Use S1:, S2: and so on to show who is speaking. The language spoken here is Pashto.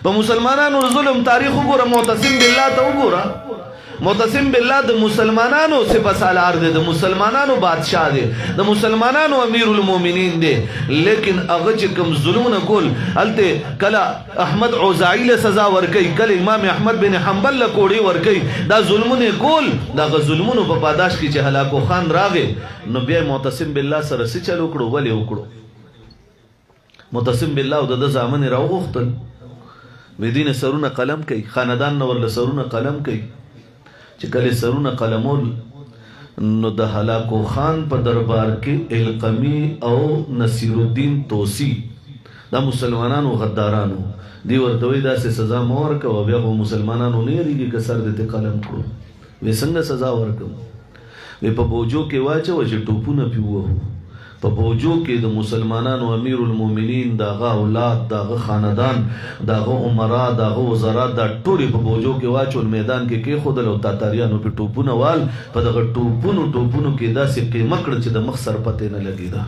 S1: په مسلمانانو ظلم تاریخ وګوره معتصم بالله ته وګوره معتصم بالله د مسلمانانو سپه سالار دی د مسلمانانو بادشاہ دی د مسلمانانو امیر المؤمنین دی لیکن هغه چې کوم ظلمونه کول هلته کله احمد عوزاعی له سزا ورکوي کله امام احمد بن حنبل له کوړی ورکوي دا ظلمونه کول دغه ظلمونو په پاداش کې چې هلاکو خان راغی نو بیا معتصم بالله سره څه چل وکړو ولې وکړو معتصم بالله او د زامن راوغختل ودین سرونه قلم کوي خاندان نور له سرونه قلم کوي چې کله سرونه قلمول نو د هلاکو خان په دربار کې القمی او نصیر الدین توسی دا مسلمانانو غدارانو دی ورته وی داسې سزا مور کو بیا خو مسلمانانو نه ریږي که سر دې قلم کړو وې څنګه سزا ورکم وې په بوجو کې واچو چې ټوپونه پیوو په بوجو کې د مسلمانانو امیر المؤمنین داغه اولاد داغه خاندان داغه عمرا داغه وزرا دا ټول په بوجو کې واچول میدان کې خودل او تاتاریانو په ټوپونه وال په دغه ټوپونو کې داسې قیمت کړ چې د مخ سر پته نه لګیدا